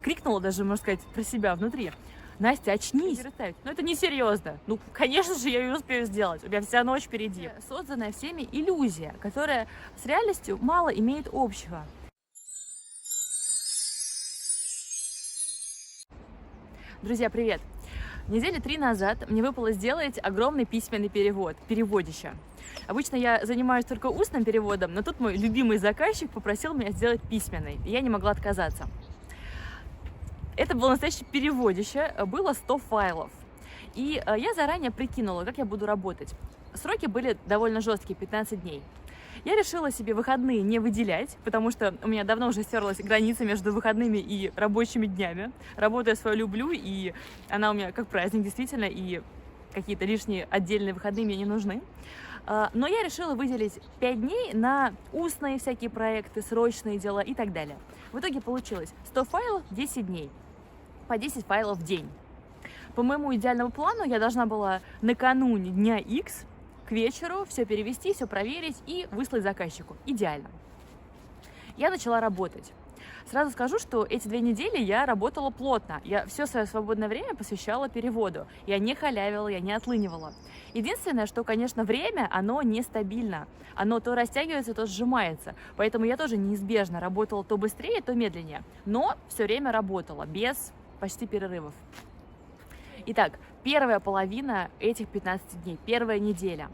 крикнула даже, можно сказать, про себя внутри: Настя, очнись! Но это несерьезно. Ну, конечно же, я ее успею сделать. У меня вся ночь впереди. Созданная всеми иллюзия, которая с реальностью мало имеет общего. Друзья, привет! Недели 3 назад мне выпало сделать огромный письменный перевод, переводище. Обычно я занимаюсь только устным переводом, но тут мой любимый заказчик попросил меня сделать письменный, и я не могла отказаться. Это было настоящее переводище, было 100 файлов. И я заранее прикинула, как я буду работать. Сроки были довольно жесткие, 15 дней. Я решила себе выходные не выделять, потому что у меня давно уже стерлась граница между выходными и рабочими днями. Работу я свою люблю, и она у меня как праздник действительно, и какие-то лишние отдельные выходные мне не нужны. Но я решила выделить 5 дней на устные всякие проекты, срочные дела и так далее. В итоге получилось 100 файлов, 10 дней. По 10 файлов в день. По моему идеальному плану я должна была накануне дня X к вечеру все перевести, все проверить и выслать заказчику. Идеально. Я начала работать. Сразу скажу, что эти 2 недели я работала плотно. Я все свое свободное время посвящала переводу. Я не халявила, я не отлынивала. Единственное, что, конечно, время, оно нестабильно. Оно то растягивается, то сжимается. Поэтому я тоже неизбежно работала то быстрее, то медленнее. Но все время работала, без почти перерывов. Итак, первая половина этих 15 дней, первая неделя.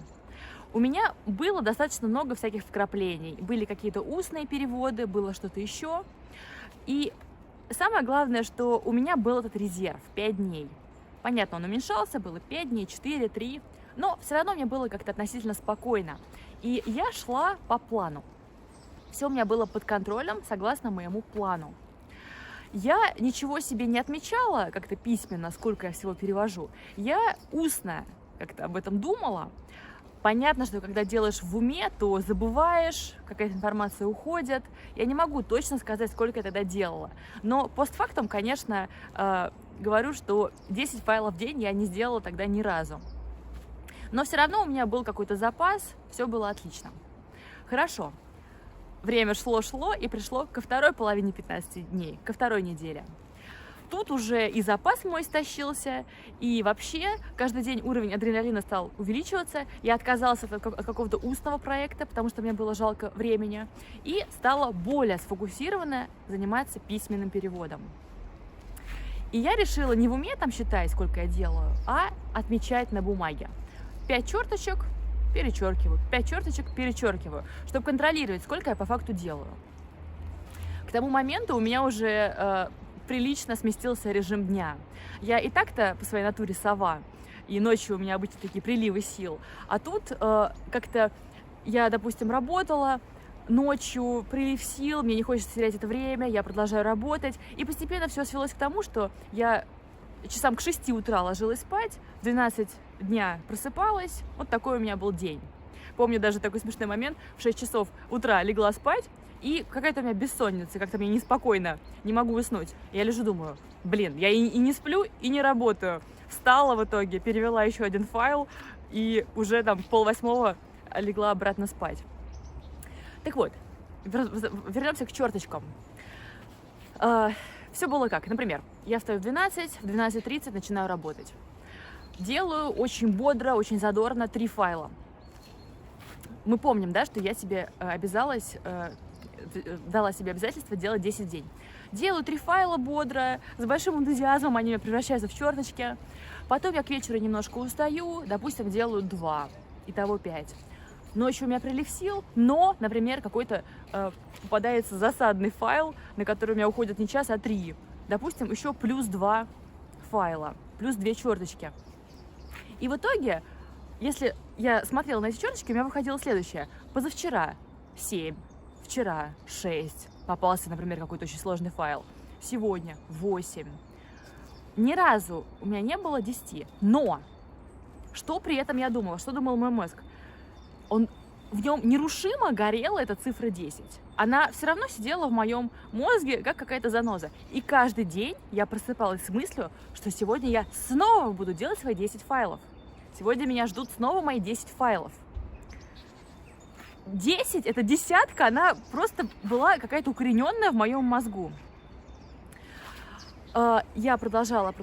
У меня было достаточно много всяких вкраплений. Были какие-то устные переводы, было что-то еще. И самое главное, что у меня был этот резерв 5 дней. Понятно, он уменьшался, было 5 дней, 4, 3. Но все равно мне было как-то относительно спокойно. И я шла по плану. Все у меня было под контролем, согласно моему плану. Я ничего себе не отмечала как-то письменно, сколько я всего перевожу. Я устно как-то об этом думала. Понятно, что когда делаешь в уме, то забываешь, какая-то информация уходит. Я не могу точно сказать, сколько я тогда делала. Но постфактум, конечно, говорю, что 10 файлов в день я не сделала тогда ни разу. Но все равно у меня был какой-то запас, все было отлично. Хорошо. Время шло и пришло ко второй половине 15 дней, ко второй неделе. Тут уже и запас мой истощился, и вообще каждый день уровень адреналина стал увеличиваться. Я отказалась от какого-то устного проекта, потому что мне было жалко времени, и стала более сфокусированно заниматься письменным переводом. И я решила не в уме там считать, сколько я делаю, а отмечать на бумаге. 5 черточек, перечеркиваю, 5 черточек, перечеркиваю, чтобы контролировать, сколько я по факту делаю. К тому моменту у меня уже прилично сместился режим дня. Я и так-то по своей натуре сова, и ночью у меня обычно такие приливы сил. А тут как-то я, допустим, работала, ночью прилив сил, мне не хочется терять это время, я продолжаю работать, и постепенно все свелось к тому, что я часам к 6 утра ложилась спать, в 12 дня просыпалась. Вот такой у меня был день. Помню даже такой смешной момент. В 6 часов утра легла спать, и какая-то у меня бессонница, как-то мне неспокойно, не могу уснуть. Я лежу, думаю, блин, я и не сплю, и не работаю. Встала в итоге, перевела еще один файл, и уже там 7:30 легла обратно спать. Так вот, вернемся к черточкам. Все было как, например, я встаю в 12, в 12:30 начинаю работать. Делаю очень бодро, очень задорно 3 файла. Мы помним, да, что я себе обязалась, дала себе обязательство делать 10 в день. Делаю 3 файла бодро, с большим энтузиазмом, они у меня превращаются в черточки. Потом я к вечеру немножко устаю, допустим, делаю 2, итого 5. Ночью у меня прилив сил, но, например, какой-то попадается засадный файл, на который у меня уходит не час, а 3. Допустим, еще плюс 2 файла, плюс 2 черточки. И в итоге, если я смотрела на эти черточки, у меня выходило следующее. Позавчера 7, вчера 6, попался, например, какой-то очень сложный файл. Сегодня 8. Ни разу у меня не было 10. Но что при этом я думала, что думал мой мозг? В нем нерушимо горела эта цифра 10. Она все равно сидела в моем мозге, как какая-то заноза. И каждый день я просыпалась с мыслью, что сегодня я снова буду делать свои 10 файлов. Сегодня меня ждут снова мои 10 файлов. 10, эта десятка, она просто была какая-то укорененная в моем мозгу. Я продолжала.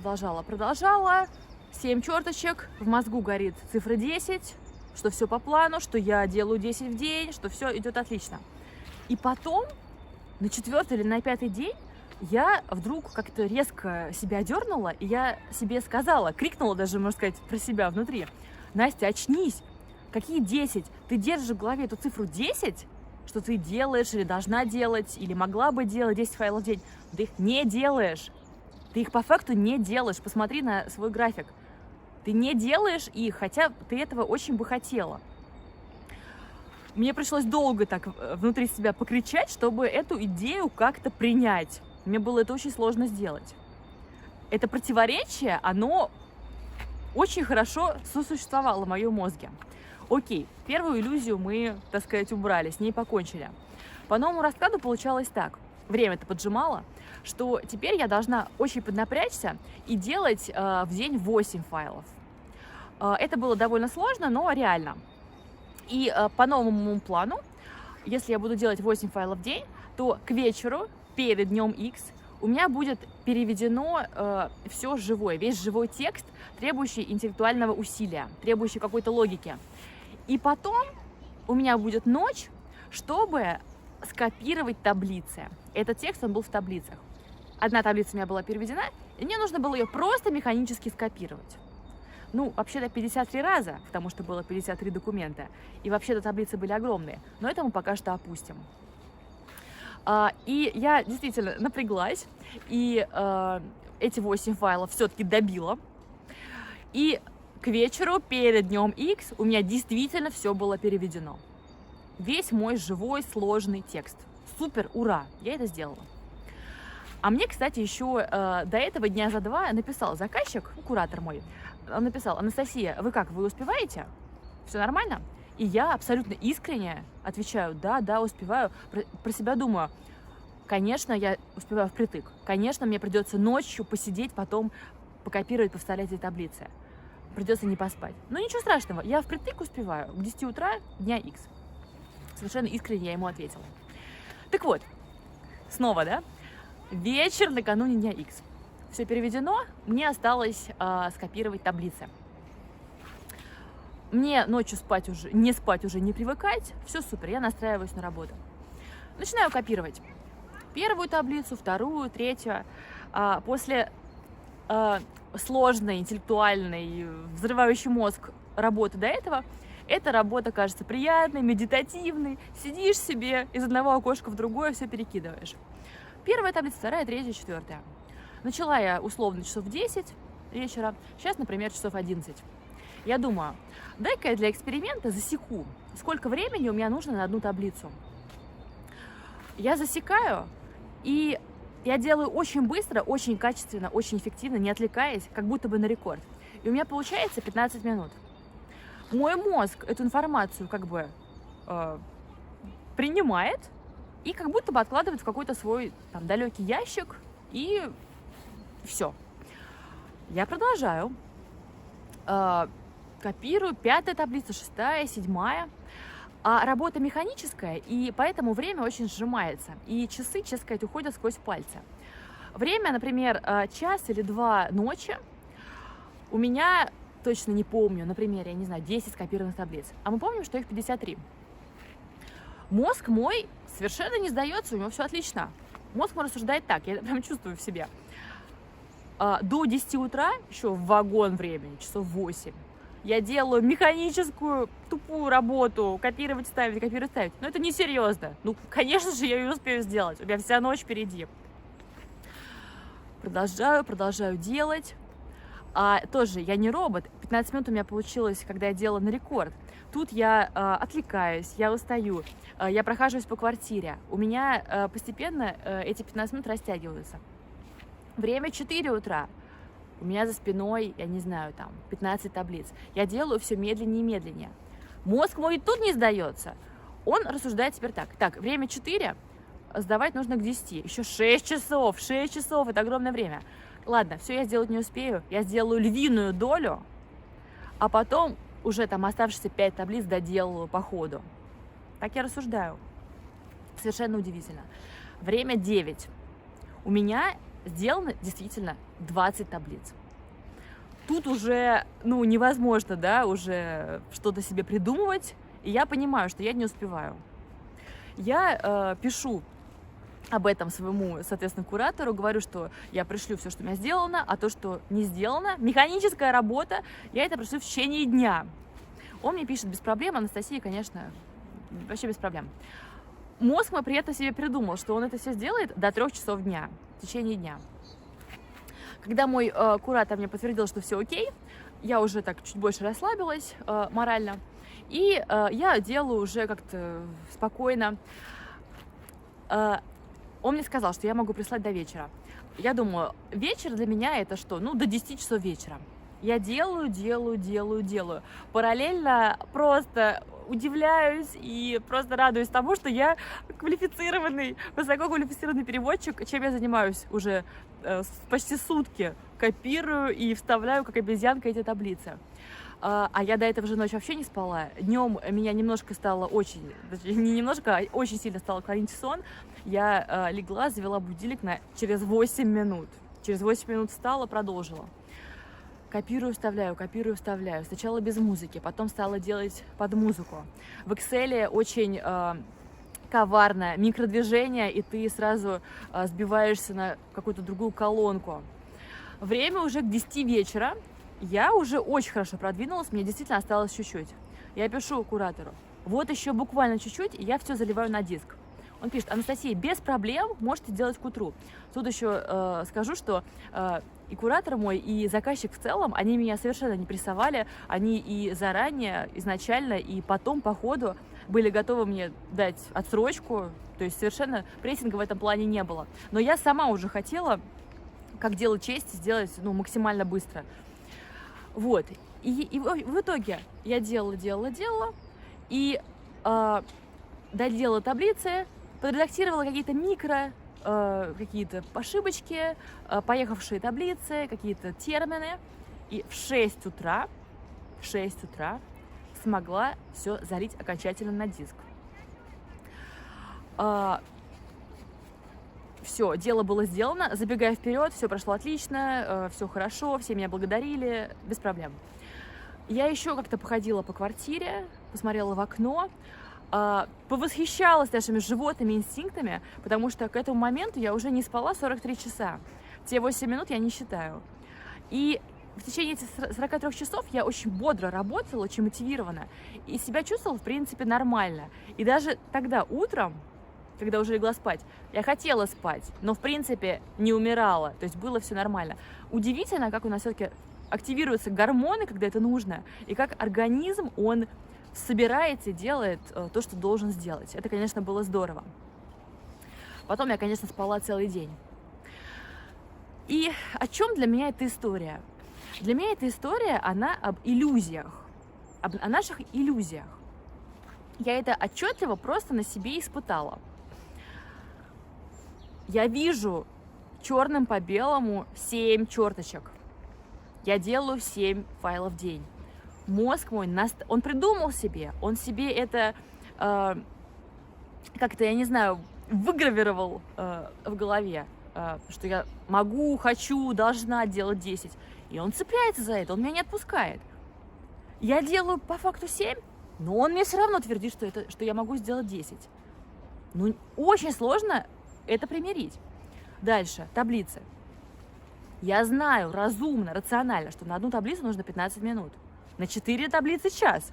7 черточек, в мозгу горит цифра 10, что все по плану, что я делаю 10 в день, что все идет отлично. И потом, на 4-й или на 5-й день, я вдруг как-то резко себя дернула, и я себе сказала, крикнула даже, можно сказать, про себя внутри: Настя, очнись! Какие 10? Ты держишь в голове эту цифру 10, что ты делаешь или должна делать, или могла бы делать 10 файлов в день. Ты их не делаешь. Ты их по факту не делаешь. Посмотри на свой график. Ты не делаешь их, хотя ты этого очень бы хотела. Мне пришлось долго так внутри себя покричать, чтобы эту идею как-то принять. Мне было это очень сложно сделать. Это противоречие, оно очень хорошо сосуществовало в моем мозге. Окей, первую иллюзию мы, так сказать, убрали, с ней покончили. По новому раскладу получалось так. Время-то поджимало, что теперь я должна очень поднапрячься и делать в день 8 файлов. Это было довольно сложно, но реально. И по новому плану, если я буду делать 8 файлов в день, то к вечеру, перед днем X, у меня будет переведено все живое, весь живой текст, требующий интеллектуального усилия, требующий какой-то логики. И потом у меня будет ночь, чтобы скопировать таблицы. Этот текст, он был в таблицах. Одна таблица у меня была переведена, и мне нужно было ее просто механически скопировать. Ну, вообще-то 53 раза, потому что было 53 документа. И вообще-то таблицы были огромные. Но это мы пока что опустим. И я действительно напряглась, и эти 8 файлов все-таки добила. И к вечеру, перед днем X, у меня действительно все было переведено. Весь мой живой, сложный текст. Супер, ура, я это сделала. А мне, кстати, еще до этого дня за 2 написал заказчик, куратор мой, он написал: Анастасия, вы как, вы успеваете? Все нормально? И я абсолютно искренне отвечаю: да, успеваю. Про себя думаю: конечно, я успеваю впритык. Конечно, мне придется ночью посидеть, потом покопировать, повставлять эти таблицы. Придется не поспать. Но ничего страшного, я впритык успеваю к 10 утра дня X. Совершенно искренне я ему ответила. Так вот, снова, да? Вечер накануне дня X. Все переведено, мне осталось скопировать таблицы. Мне ночью не спать уже не привыкать. Все супер, я настраиваюсь на работу. Начинаю копировать первую таблицу, вторую, третью. После сложной, интеллектуальной, взрывающей мозг работы до этого, эта работа кажется приятной, медитативной. Сидишь себе, из одного окошка в другое все перекидываешь. Первая таблица, вторая, третья, четвертая. Начала я условно часов в 10 вечера, сейчас, например, часов 11. Я думаю, дай-ка я для эксперимента засеку, сколько времени у меня нужно на одну таблицу. Я засекаю, и я делаю очень быстро, очень качественно, очень эффективно, не отвлекаясь, как будто бы на рекорд. И у меня получается 15 минут. Мой мозг эту информацию как бы принимает и как будто бы откладывает в какой-то свой там далекий ящик, и все. Я продолжаю. Копирую 5-я таблица, 6-я, 7-я. А работа механическая, и поэтому время очень сжимается. И часы, честно сказать, уходят сквозь пальцы. Время, например, час или 2 ночи у меня, точно не помню, например, я не знаю, 10 скопированных таблиц. А мы помним, что их 53. Мозг мой совершенно не сдается, у него все отлично. Мозг мой рассуждает так, я это прям чувствую в себе. До 10 утра, еще в вагон времени, часов 8, я делаю механическую, тупую работу, копировать, ставить. Но это несерьезно. Ну, конечно же, я ее успею сделать. У меня вся ночь впереди. Продолжаю делать. Тоже я не робот. 15 минут у меня получилось, когда я делала на рекорд. Тут я отвлекаюсь, я устаю, я прохаживаюсь по квартире. У меня постепенно эти 15 минут растягиваются. Время 4 утра. У меня за спиной, я не знаю, там 15 таблиц. Я делаю все медленнее и медленнее. Мозг мой тут не сдается. Он рассуждает теперь так. Так, время 4, сдавать нужно к 10. Еще 6 часов. 6 часов, это огромное время. Ладно, все я сделать не успею. Я сделаю львиную долю, а потом уже там оставшиеся 5 таблиц доделаю по ходу. Так я рассуждаю. Совершенно удивительно. Время 9. У меня сделано действительно 20 таблиц. Тут уже, невозможно, да, уже что-то себе придумывать, и я понимаю, что я не успеваю. Я пишу об этом своему, соответственно, куратору, говорю, что я пришлю все, что у меня сделано, а то, что не сделано, механическая работа, я это пришлю в течение дня. Он мне пишет: без проблем, Анастасия, конечно, вообще без проблем. Мозг мой при этом себе придумал, что он это все сделает до 3 часов дня, в течение дня. Когда мой куратор мне подтвердил, что все окей, я уже так чуть больше расслабилась морально, и я делаю уже как-то спокойно. Он мне сказал, что я могу прислать до вечера. Я думаю, вечер для меня это что? До 10 часов вечера. Я делаю. Параллельно просто удивляюсь и просто радуюсь тому, что я высококвалифицированный переводчик, чем я занимаюсь уже почти сутки. Копирую и вставляю, как обезьянка, эти таблицы. А я до этого же ночь вообще не спала. Днем меня немножко стало очень сильно стало клонить в сон. Я легла, завела будильник через 8 минут. Через 8 минут встала, продолжила. Копирую, вставляю. Сначала без музыки, потом стала делать под музыку. В Excel очень коварное микродвижение, и ты сразу сбиваешься на какую-то другую колонку. Время уже к 10 вечера. Я уже очень хорошо продвинулась, мне действительно осталось чуть-чуть. Я пишу куратору: вот еще буквально чуть-чуть, и я все заливаю на диск. Он пишет: Анастасия, без проблем, можете делать к утру. Тут еще скажу, что и куратор мой, и заказчик в целом, они меня совершенно не прессовали, они и заранее, изначально, и потом по ходу были готовы мне дать отсрочку, то есть совершенно прессинга в этом плане не было. Но я сама уже хотела, как дело чести, сделать максимально быстро. Вот, и в итоге я делала, и доделала таблицы, подредактировала какие-то какие-то ошибочки, поехавшие таблицы, какие-то термины, и в 6 утра смогла все залить окончательно на диск. Все, дело было сделано, забегая вперед, все прошло отлично, все хорошо, все меня благодарили, без проблем. Я еще как-то походила по квартире, посмотрела в окно, повосхищалась нашими животными инстинктами, потому что к этому моменту я уже не спала 43 часа. Те 8 минут я не считаю. И в течение этих 43 часов я очень бодро работала, очень мотивированно, и себя чувствовала, в принципе, нормально. И даже тогда утром, когда уже легла спать, я хотела спать, но, в принципе, не умирала, то есть было все нормально. Удивительно, как у нас все-таки активируются гормоны, когда это нужно, и как организм, он собирается и делает то, что должен сделать. Это, конечно, было здорово. Потом я, конечно, спала целый день. И о чем для меня эта история? Для меня эта история, она об иллюзиях, о наших иллюзиях. Я это отчетливо просто на себе испытала. Я вижу черным по белому 7 черточек. Я делаю 7 файлов в день. Мозг мой, он придумал себе, он себе это как-то, я не знаю, выгравировал в голове, что я могу, хочу, должна делать 10. И он цепляется за это, он меня не отпускает. Я делаю по факту 7, но он мне все равно твердит, что я могу сделать 10. Очень сложно это примирить. Дальше, таблицы. Я знаю разумно, рационально, что на одну таблицу нужно 15 минут. На 4 таблицы час.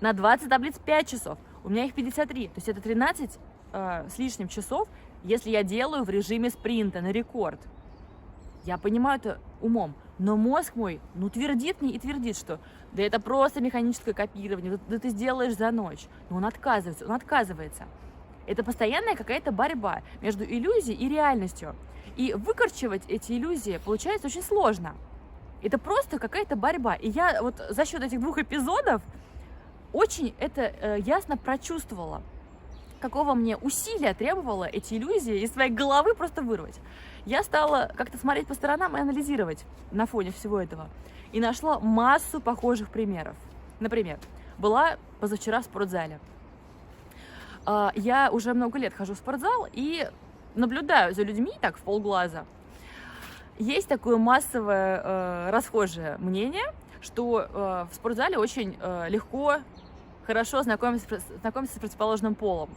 На 20 таблиц 5 часов. У меня их 53. То есть это 13 с лишним часов, если я делаю в режиме спринта на рекорд. Я понимаю это умом. Но мозг мой, твердит мне и твердит, что да это просто механическое копирование, да ты сделаешь за ночь. Но он отказывается. Это постоянная какая-то борьба между иллюзией и реальностью. И выкорчевать эти иллюзии получается очень сложно. Это просто какая-то борьба. И я вот за счет этих 2 эпизодов очень это ясно прочувствовала, какого мне усилия требовало эти иллюзии из своей головы просто вырвать. Я стала как-то смотреть по сторонам и анализировать на фоне всего этого. И нашла массу похожих примеров. Например, была позавчера в спортзале. Я уже много лет хожу в спортзал, и наблюдаю за людьми так в полглаза, есть такое массовое расхожее мнение, что в спортзале очень легко, хорошо знакомиться с противоположным полом.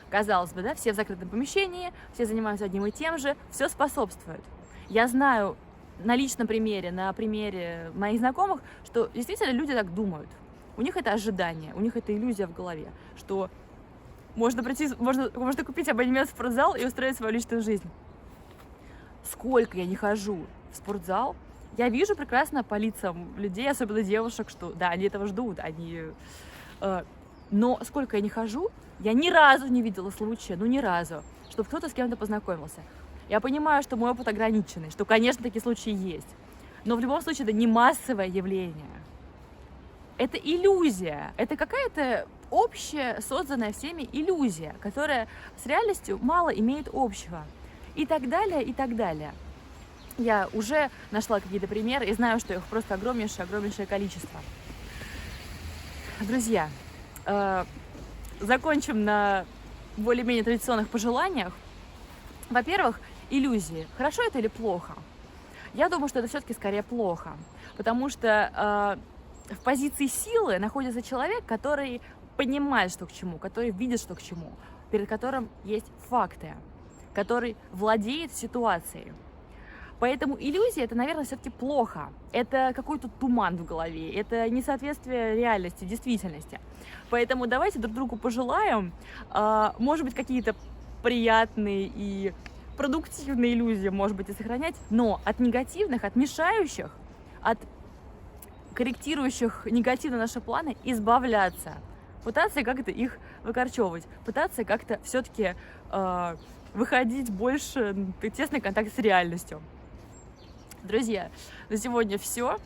Казалось бы, да, все в закрытом помещении, все занимаются одним и тем же, все способствует. Я знаю на личном примере, на примере моих знакомых, что действительно люди так думают. У них это ожидание, у них это иллюзия в голове, что можно купить абонемент в спортзал и устроить свою личную жизнь. Сколько я не хожу в спортзал, я вижу прекрасно по лицам людей, особенно девушек, что да, они этого ждут, но сколько я не хожу, я ни разу не видела случая, ни разу, чтобы кто-то с кем-то познакомился. Я понимаю, что мой опыт ограниченный, что, конечно, такие случаи есть, но в любом случае это не массовое явление. Это иллюзия, это какая-то общая, созданная всеми иллюзия, которая с реальностью мало имеет общего. И так далее, и так далее. Я уже нашла какие-то примеры и знаю, что их просто огромнейшее количество. Друзья, закончим на более-менее традиционных пожеланиях. Во-первых, иллюзии. Хорошо это или плохо? Я думаю, что это все-таки скорее плохо, потому что в позиции силы находится человек, который понимает, что к чему, который видит, что к чему, перед которым есть факты, который владеет ситуацией. Поэтому иллюзия — это, наверное, все-таки плохо. Это какой-то туман в голове, это несоответствие реальности, действительности. Поэтому давайте друг другу пожелаем, может быть, какие-то приятные и продуктивные иллюзии, может быть, и сохранять, но от негативных, от мешающих, от корректирующих негативно наши планы избавляться. Пытаться как-то их выкорчевывать, пытаться как-то все-таки выходить больше в тесный контакт с реальностью. Друзья, на сегодня все.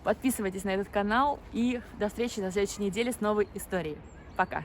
Подписывайтесь на этот канал и до встречи на следующей неделе с новой историей. Пока!